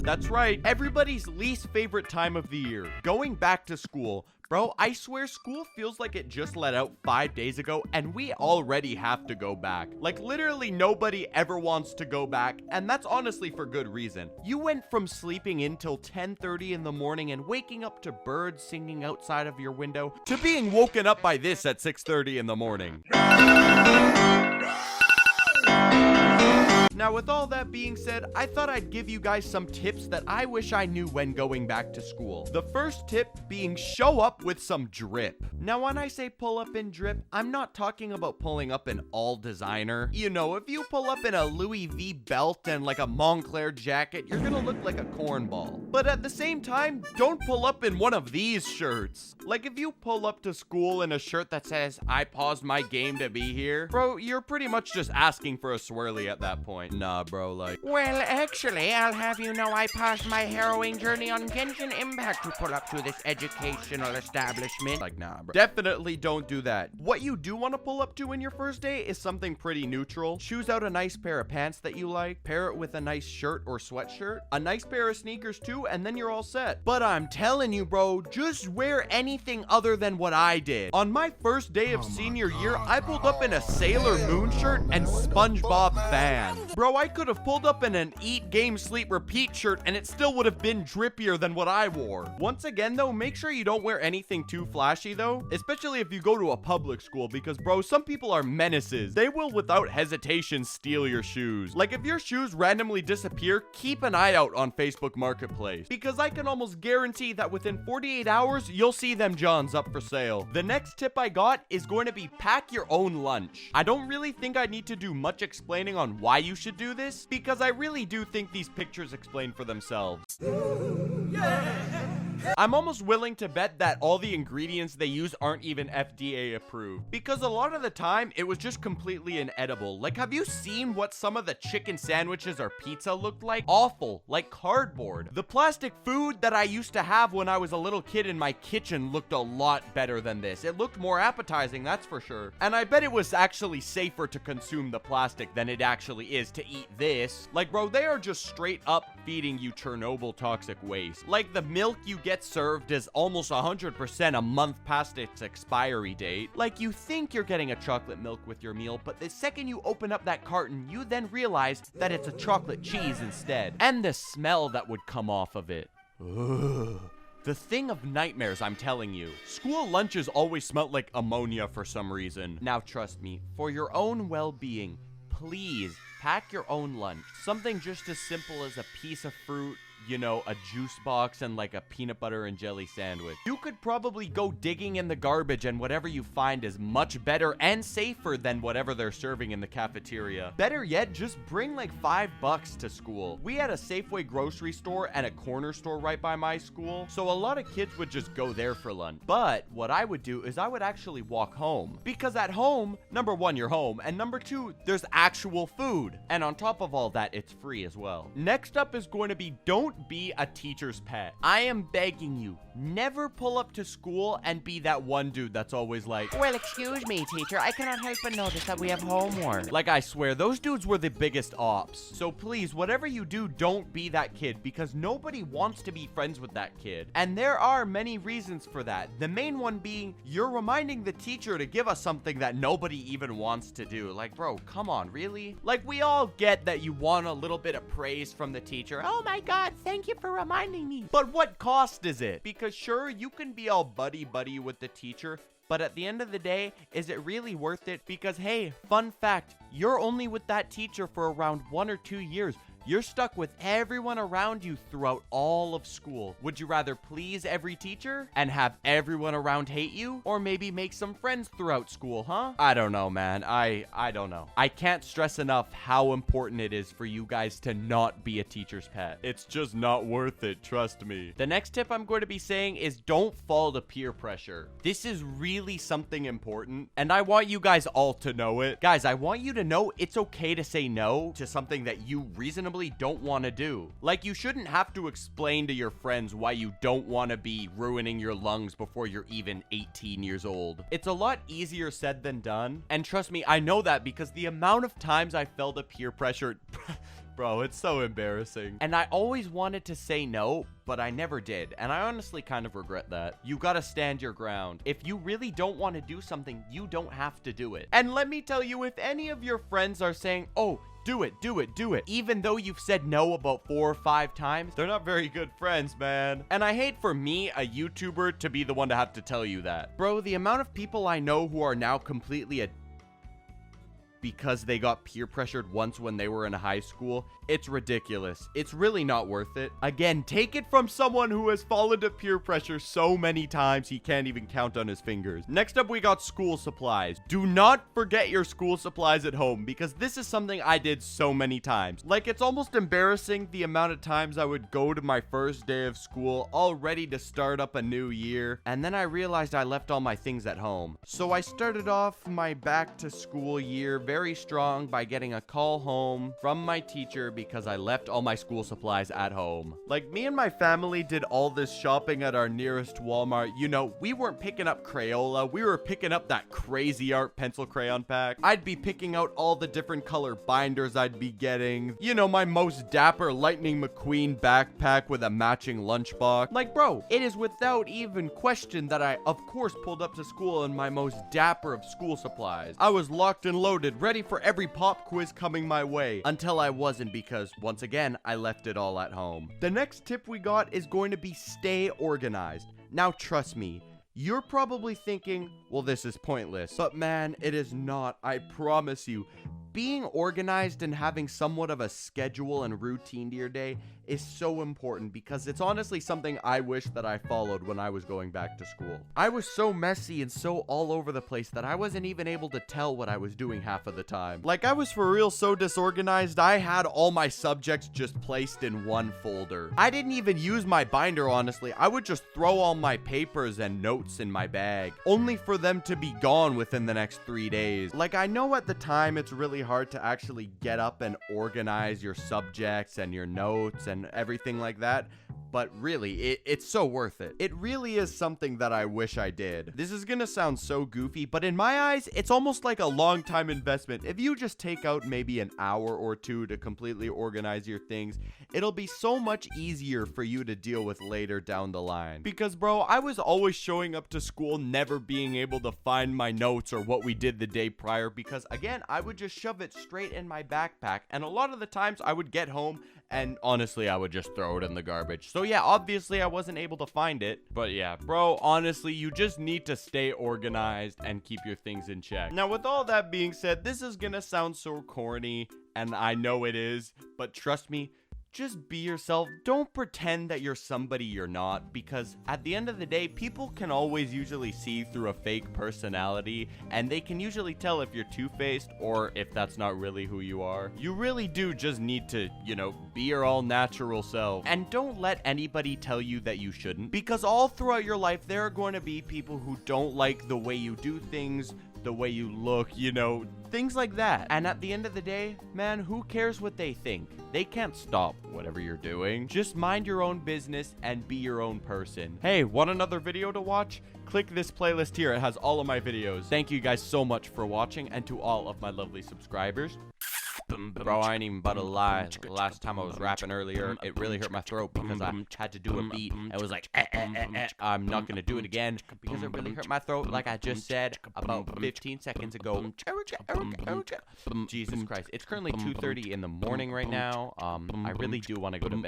That's right, everybody's least favorite time of the year, going back to school. Bro, I swear school feels like it just let out 5 days ago and we already have to go back. Like literally nobody ever wants to go back, and that's honestly for good reason. You went from sleeping in till 10:30 in the morning and waking up to birds singing outside of your window to being woken up by this at 6:30 in the morning. Now, with all that being said, I thought I'd give you guys some tips that I wish I knew when going back to school. The first tip being show up with some drip. Now, when I say pull up in drip, I'm not talking about pulling up in all designer. You know, if you pull up in a Louis V belt and like a Montclair jacket, you're gonna look like a cornball. But at the same time, don't pull up in one of these shirts. Like if you pull up to school in a shirt that says, "I paused my game to be here," bro, you're pretty much just asking for a swirly at that point. Nah, bro, like, well, actually, I'll have you know I paused my harrowing journey on Genshin Impact to pull up to this educational establishment. Like, nah, bro. Definitely don't do that. What you do want to pull up to in your first day is something pretty neutral. Choose out a nice pair of pants that you like, pair it with a nice shirt or sweatshirt, a nice pair of sneakers too, and then you're all set. But I'm telling you, bro, just wear anything other than what I did. On my first day of senior year, I pulled up in a Sailor Moon shirt and SpongeBob Van. Bro, I could have pulled up in an Eat, Game, Sleep, Repeat shirt and it still would have been drippier than what I wore. Once again, though, make sure you don't wear anything too flashy, though, especially if you go to a public school, because, bro, some people are menaces. They will, without hesitation, steal your shoes. Like, if your shoes randomly disappear, keep an eye out on Facebook Marketplace, because I can almost guarantee that within 48 hours, you'll see them Johns up for sale. The next tip I got is going to be pack your own lunch. I don't really think I need to do much explaining on why you should do this, because I really do think these pictures explain for themselves. I'm almost willing to bet that all the ingredients they use aren't even FDA approved, because a lot of the time it was just completely inedible. Like, have you seen what some of the chicken sandwiches or pizza looked like? Awful, like cardboard. The plastic food that I used to have when I was a little kid in my kitchen looked a lot better than this. It looked more appetizing, that's for sure. And I bet it was actually safer to consume the plastic than it actually is to eat this. Like, bro, they are just straight up feeding you Chernobyl toxic waste. Like, the milk you get served is almost 100% a month past its expiry date. Like, you think you're getting a chocolate milk with your meal, but the second you open up that carton, you then realize that it's a chocolate cheese instead. And the smell that would come off of it. Ugh. The thing of nightmares, I'm telling you. School lunches always smelled like ammonia for some reason. Now trust me, for your own well-being, please pack your own lunch. Something just as simple as a piece of fruit, you know, a juice box, and like a peanut butter and jelly sandwich. You could probably go digging in the garbage and whatever you find is much better and safer than whatever they're serving in the cafeteria. Better yet, just bring like $5 to school. We had a Safeway grocery store and a corner store right by my school, so a lot of kids would just go there for lunch. But what I would do is I would actually walk home, because at home, number one, you're home, and number two, there's actual food. And on top of all that, it's free as well. Next up is going to be don't be a teacher's pet. I am begging you, never pull up to school and be that one dude that's always like, Well, excuse me, teacher, I cannot help but notice that we have homework. like, I swear, those dudes were the biggest ops. So please, whatever you do, don't be that kid, because nobody wants to be friends with that kid. And there are many reasons for that. The main one being, you're reminding the teacher to give us something that nobody even wants to do. Like, bro, come on, really? Like, we all get that you want a little bit of praise from the teacher. Oh my God, thank you for reminding me. But what cost is it? Because sure, you can be all buddy-buddy with the teacher, but at the end of the day, is it really worth it? Because hey, fun fact, you're only with that teacher for around 1 or 2 years. You're stuck with everyone around you throughout all of school. Would you rather please every teacher and have everyone around hate you? Or maybe make some friends throughout school, huh? I don't know, man. I don't know. I can't stress enough how important it is for you guys to not be a teacher's pet. It's just not worth it, trust me. The next tip I'm going to be saying is don't fall to peer pressure. This is really something important, and I want you guys all to know it. Guys, I want you to know it's okay to say no to something that you reasonably understandably don't want to do. Like, you shouldn't have to explain to your friends why you don't want to be ruining your lungs before you're even 18 years old. It's a lot easier said than done. And trust me, I know that because the amount of times I felt a peer pressure... Bro, it's so embarrassing. And I always wanted to say no, but I never did. And I honestly kind of regret that. You gotta stand your ground. If you really don't want to do something, you don't have to do it. And let me tell you, if any of your friends are saying, oh, do it, do it, do it, even though you've said no about 4 or 5 times, they're not very good friends, man. And I hate for me, a YouTuber, to be the one to have to tell you that. Bro, the amount of people I know who are now completely because they got peer pressured once when they were in high school, it's ridiculous. It's really not worth it. Again, take it from someone who has fallen to peer pressure so many times he can't even count on his fingers. Next up, we got school supplies. Do not forget your school supplies at home, because this is something I did so many times. Like, it's almost embarrassing the amount of times I would go to my first day of school all ready to start up a new year, and then I realized I left all my things at home. So I started off my back to school year very strong by getting a call home from my teacher because I left all my school supplies at home. Like, me and my family did all this shopping at our nearest Walmart. You know, we weren't picking up Crayola, we were picking up that crazy art pencil crayon pack. I'd be picking out all the different color binders I'd be getting. You know, my most dapper Lightning McQueen backpack with a matching lunchbox. Like, bro, it is without even question that I, of course, pulled up to school in my most dapper of school supplies. I was locked and loaded, ready for every pop quiz coming my way, until I wasn't, because once again, I left it all at home. The next tip we got is going to be stay organized. Now, trust me, you're probably thinking, well, this is pointless. But man, it is not. I promise you. Being organized and having somewhat of a schedule and routine to your day is so important, because it's honestly something I wish that I followed when I was going back to school. I was so messy and so all over the place that I wasn't even able to tell what I was doing half of the time. Like, I was for real so disorganized, I had all my subjects just placed in one folder. I didn't even use my binder, honestly. I would just throw all my papers and notes in my bag, only for them to be gone within the next 3 days. Like, I know at the time it's really hard to actually get up and organize your subjects and your notes and everything like that, but really, it's so worth it. It really is something that I wish I did. This is gonna sound so goofy, but in my eyes, it's almost like a long time investment. If you just take out maybe an hour or two to completely organize your things, it'll be so much easier for you to deal with later down the line. Because, bro, I was always showing up to school never being able to find my notes or what we did the day prior, because, again, I would just shove it straight in my backpack, and a lot of the times I would get home and honestly, I would just throw it in the garbage. So yeah, obviously I wasn't able to find it. But yeah, bro, honestly, you just need to stay organized and keep your things in check. Now, with all that being said, this is gonna sound so corny, and I know it is, but trust me, just be yourself. Don't pretend that you're somebody you're not, because at the end of the day, people can always usually see through a fake personality, and they can usually tell if you're two-faced or if that's not really who you are. You really do just need to, you know, be your all-natural self. And don't let anybody tell you that you shouldn't, because all throughout your life, there are going to be people who don't like the way you do things, the way you look, you know, things like that. And at the end of the day, man, who cares what they think? They can't stop whatever you're doing. Just mind your own business and be your own person. Hey, want another video to watch? Click this playlist here. It has all of my videos. Thank you guys so much for watching, and to all of my lovely subscribers. Bro, I ain't even about to lie. Last time I was rapping earlier, it really hurt my throat because I had to do a beat. It was like, I'm not going to do it again because it really hurt my throat, like I just said about 15 seconds ago. Jesus Christ. It's currently 2:30 in the morning right now. I really do want to go to bed.